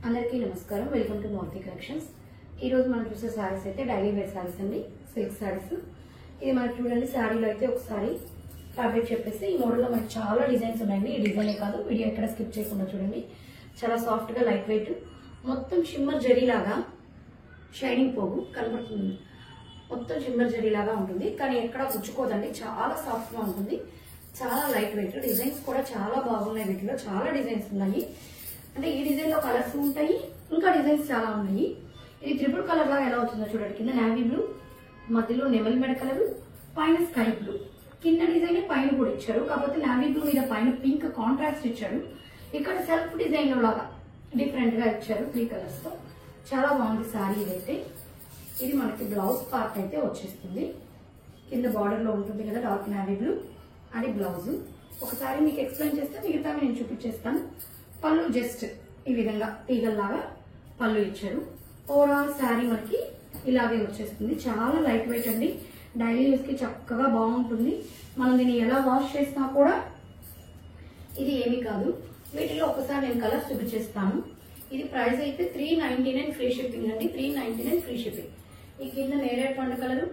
అందరికీ నమస్కారం. Welcome to Murthy collections. ఈ రోజు మనం చూసే సారీస్ అయితే డైలీ వేర్ సారీస్ అండి, సిల్క్ సారీస్. ఇది మనకి చూడండి, సారీలో అయితే ఒకసారి ఫ్యాబ్రిక్ చెప్పేసి ఈ మోడల్ లో మనకి చాలా డిజైన్స్ ఉన్నాయండి. ఈ డిజైనే కాదు, వీడియో ఎక్కడ స్కిప్ చేయకుండా చూడండి. చాలా సాఫ్ట్ గా లైట్ వెయిట్, మొత్తం షిమ్మర్ జరీ లాగా షైనింగ్ పోగు కనబడుతుంది. మొత్తం షిమ్మర్ జరీ లాగా ఉంటుంది, కానీ ఎక్కడ గుచ్చుకోదండి. చాలా సాఫ్ట్ గా ఉంటుంది, చాలా లైట్ వెయిట్. డిజైన్స్ కూడా చాలా బాగున్నాయి. వీటిలో చాలా డిజైన్స్ ఉన్నాయి. అంటే ఈ డిజైన్ లో కలర్స్ ఉంటాయి, ఇంకా డిజైన్స్ చాలా ఉన్నాయి. ఇది ట్రిపుల్ కలర్ లాగా ఎలా అవుతుందో చూడండి. కింద నావీ బ్లూ, మధ్యలో నెమలి మెడ కలర్, పైన స్కై బ్లూ. కింద డిజైన్ పైన కూడా ఇచ్చారు, కాకపోతే నావీ బ్లూ మీద పైన పింక్ కాంట్రాస్ట్ ఇచ్చారు. ఇక్కడ సెల్ఫ్ డిజైన్ లో లాగా డిఫరెంట్ గా ఇచ్చారు 3 కలర్స్ తో. చాలా బాగుంది సారీ. ఇదైతే ఇది మనకి బ్లౌజ్ పార్ట్ అయితే వచ్చేస్తుంది. కింద బార్డర్ లో ఉంటుంది కదా డార్క్ నావీ బ్లూ, అది బ్లౌజ్. ఒకసారి మీకు ఎక్స్ప్లెయిన్ చేస్తే మిగతా నేను చూపించేస్తాను. పళ్ళు జస్ట్ ఈ విధంగా తీగల్లాగా పళ్ళు ఇచ్చారు. ఓవరాల్ శారీ మనకి ఇలాగే వచ్చేస్తుంది. చాలా లైట్ వెయిట్ అండి, డైలీ యూస్ కి చక్కగా బాగుంటుంది. మనం దీన్ని ఎలా వాష్ చేసినా కూడా ఇది ఏమీ కాదు. వీటిలో ఒకసారి నేను కలర్స్ చూపించేస్తాను. ఇది ప్రైస్ అయితే 399 ఫ్రీ షిప్పింగ్ అండి. 399 ఫ్రీ షిప్పింగ్. ఈ కింద నేరేడ్ పండు కలర్,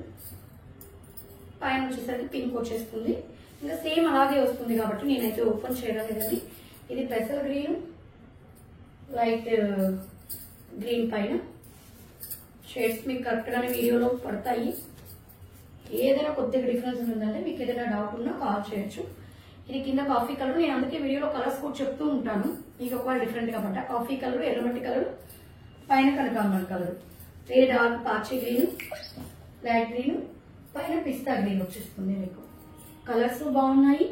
పైన వచ్చేసరికి పింక్ వచ్చేస్తుంది. ఇంకా సేమ్ అలాగే వస్తుంది కాబట్టి నేనైతే ఓపెన్ చేయడం లేదండి. ఇది పెసల్ గ్రీన్, లైట్ గ్రీన్ పైన షేడ్స్ మీకు కరెక్ట్ గానే వీడియోలో పడతాయి. ఏదైనా కొద్దిగా డిఫరెన్స్ ఉంటుందంటే మీకు ఏదైనా డౌట్ ఉన్నా కాల్ చేయొచ్చు. ఇది కింద కాఫీ కలర్. నేను అందుకే వీడియోలో కలర్స్ కూడా చెప్తూ ఉంటాను, మీకు ఒకవేళ డిఫరెంట్ గా పడ్డా. కాఫీ కలర్, ఎర్రమట్టి కలర్, పైన కనకాంబరం కలర్, డార్క్ పాచి గ్రీన్, లైట్ గ్రీన్, పైన పిస్తా గ్రీన్ వచ్చేస్తుంది. మీకు కలర్స్ బాగున్నాయి,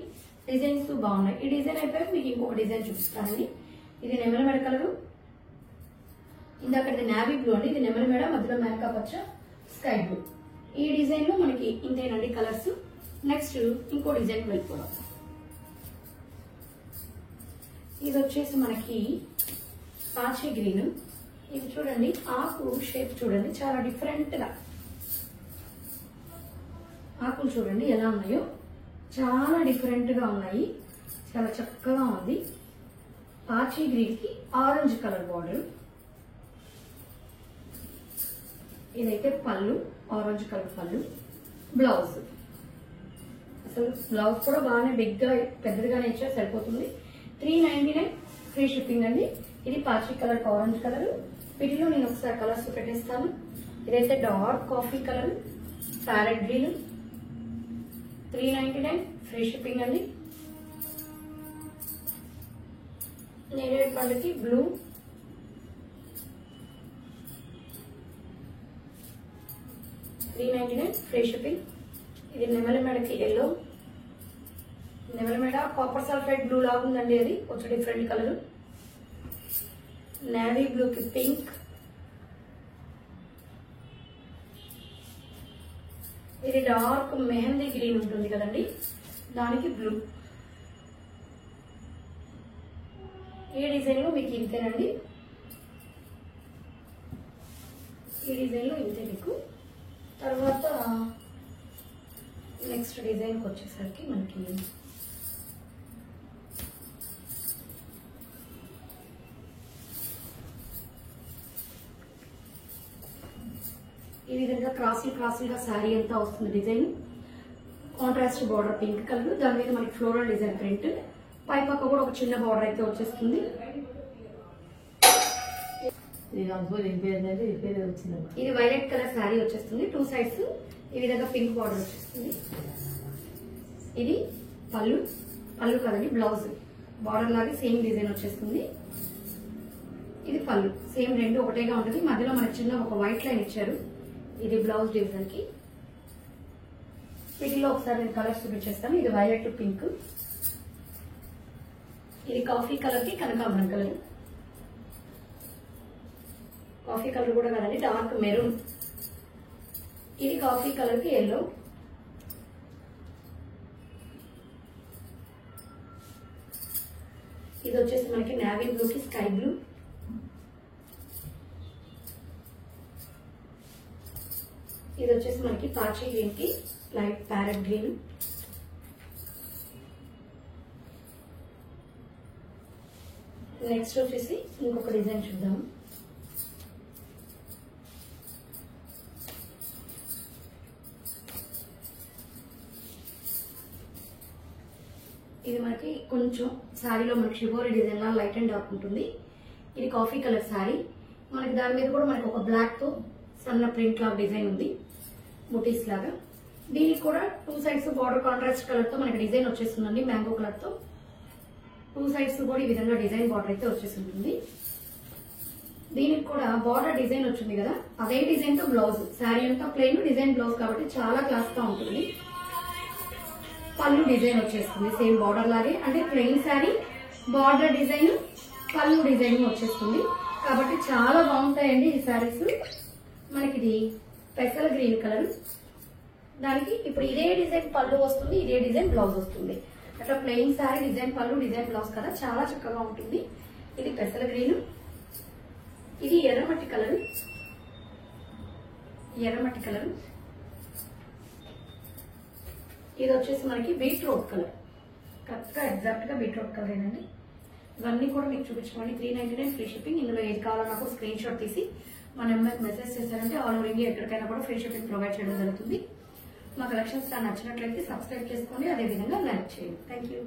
డిజైన్స్ బాగున్నాయి. ఈ డిజైన్ అయిపోయాక మీకు ఇంకొక డిజైన్ చూపిస్తానండి. ఇది నెమలి మెడ కలరు, ఇందాక నావీ బ్లూ అండి. ఇది నెమలి మెడ, మధ్యలో మేకా పచ్చ, స్కై బ్లూ. ఈ డిజైన్ లో మనకి ఇంతేనండి కలర్స్. నెక్స్ట్ ఇంకో డిజైన్ వెళ్ళిపోవడం. ఇది వచ్చేసి మనకి పాచి గ్రీన్. ఇది చూడండి, ఆకు షేప్ చూడండి, చాలా డిఫరెంట్ గా ఆకులు చూడండి ఎలా ఉన్నాయో, చాలా డిఫరెంట్ గా ఉన్నాయి. చాలా చక్కగా ఉంది. పాచి గ్రీన్ కి ఆరెంజ్ కలర్ బార్డర్. ఇదైతే పళ్ళు, ఆరెంజ్ కలర్ పళ్ళు. బ్లౌజ్ అసలు బ్లౌజ్ కూడా బాగానే బిగ్ గా పెద్దదిగానే ఇచ్చారు, సరిపోతుంది. 399 ఫ్రీ షిప్పింగ్ అండి. ఇది పాచి కలర్, ఆరెంజ్ కలర్. వీటిలో నేను ఒకసారి కలర్స్ పెట్టేస్తాను. ఇదైతే dark coffee colour, parrot green. 399 free shipping అండి. నేరేడ్ పండుకి బ్లూ, $399 ఫ్రీ షిప్పింగ్. ఇది నెమలి మెడకి ఎల్లో, నెమలి మెడ కాపర్ సల్ఫైడ్ బ్లూ లాగా ఉందండి. అది కొంచెం డిఫరెంట్ కలర్. నేవీ బ్లూకి పింక్, ఇది డార్క్ మెహందీ గ్రీన్ ఉంటుంది కదండి, దానికి బ్లూ. ఈ డిజైన్ లో మీకు ఇంతేనండి. ఈ డిజైన్ లో ఇంతే మీకు. తర్వాత నెక్స్ట్ డిజైన్ కి వచ్చేసరికి మనకి ఈ విధంగా క్రాసులుగా శారీ అంతా వస్తుంది. Design contrast border pink colour, దాని మీద మనకి ఫ్లోరల్ డిజైన్ ప్రింట్, పై పక్క కూడా ఒక చిన్న బార్డర్ అయితే వచ్చేస్తుంది. ఇది వైలెట్ కలర్ శారీ వచ్చేస్తుంది. 2 సైడ్స్ ఈ విధంగా పింక్ బార్డర్ వచ్చేస్తుంది. ఇది పళ్ళు కదండి, బ్లౌజ్ బార్డర్ లాగా సేమ్ డిజైన్ వచ్చేస్తుంది. ఇది పళ్ళు, సేమ్ రెండు ఒకటేగా ఉంటుంది. మధ్యలో మనకి చిన్న ఒక వైట్ లైన్ ఇచ్చారు. ఇది బ్లౌజ్ డిజైన్ కి. వీటిలో ఒకసారి నేను కలర్స్ చూపించేస్తాను. ఇది వైలెట్ పింక్, ఇది కాఫీ కలర్ కి కనకాంబరం కలర్, కాఫీ కలర్ కూడా కదండి, డార్క్ మెరూన్. ఇది కాఫీ కలర్ కి ఎల్లో, ఇది వచ్చేసి మనకి నావీ బ్లూ కి స్కై బ్లూ, ఇది వచ్చేసి మనకి పాచి గ్రీన్ కి లైట్ ప్యారెట్ గ్రీన్, నెక్స్ట్ వచ్చేసి ఇంకొక డిజైన్ చూద్దాము. ఇది మనకి కొంచెం శారీలో మనకి shibori design law light and dark ఉంటుంది. ఇది కాఫీ కలర్ శారీ. మనకి దాని మీద కూడా మనకి ఒక బ్లాక్ తో సన్న ప్రింట్ లాగా డిజైన్ ఉంది, బుటీస్ లాగా. దీనికి కూడా 2 సైడ్స్ బార్డర్ కాంట్రాస్ట్ కలర్ తో మనకి డిజైన్ వచ్చేస్తుందండి, మ్యాంగో కలర్ తో. 2 సైడ్స్ కూడా ఈ విధంగా డిజైన్ బార్డర్ అయితే వచ్చేసింటుంది. దీనికి కూడా బార్డర్ డిజైన్ వచ్చింది కదా, అదే డిజైన్ తో బ్లౌజ్. శారీ అంతా ప్లెయిన్, డిజైన్ బ్లౌజ్ కాబట్టి చాలా క్లాస్ గా ఉంటుంది. పళ్ళు డిజైన్ వచ్చేస్తుంది సేమ్ బార్డర్ లాగే, అంటే ప్లెయిన్ శారీ, బార్డర్ డిజైన్, పళ్ళు డిజైన్ వచ్చేస్తుంది. కాబట్టి చాలా బాగుంటాయండి ఈ శారీస్. మనకి ఇది పెసల్ గ్రీన్ కలర్, దానికి ఇప్పుడు ఇదే డిజైన్ పళ్ళు వస్తుంది, ఇదే డిజైన్ బ్లౌజ్ వస్తుంది. అట్లా ప్లెయిన్ శారీ, డిజైన్ పళ్ళు, డిజైన్ బ్లౌజ్ కదా, చాలా చక్కగా ఉంటుంది. ఇది పెసల్ గ్రీన్, ఇది ఎర్రమట్టి కలర్. ఎర్రమట్టి కలర్ ఇది వచ్చేసి మనకి బీట్రూట్ కలర్, కరెక్ట్ గా ఎగ్జాక్ట్ గా బీట్రూట్ కలర్ ఏనండి. ఇవన్నీ కూడా మీకు చూపించుకోండి. 399 ఫ్రీ షిప్పింగ్. ఇందులో ఏది కావాలన్నా కూడా స్క్రీన్ షాట్ తీసి మా నెంబర్కి మెసేజ్ చేశారంటే ఆల్ ఓవర్ ఇండియా ఎక్కడికైనా కూడా ఫ్రీ షిప్పింగ్ ప్రొవైడ్ చేయడం జరుగుతుంది. మా కలెక్షన్స్ నచ్చినట్లయితే సబ్స్క్రైబ్ చేసుకోండి, అదేవిధంగా లైక్ చేయండి. Thank you.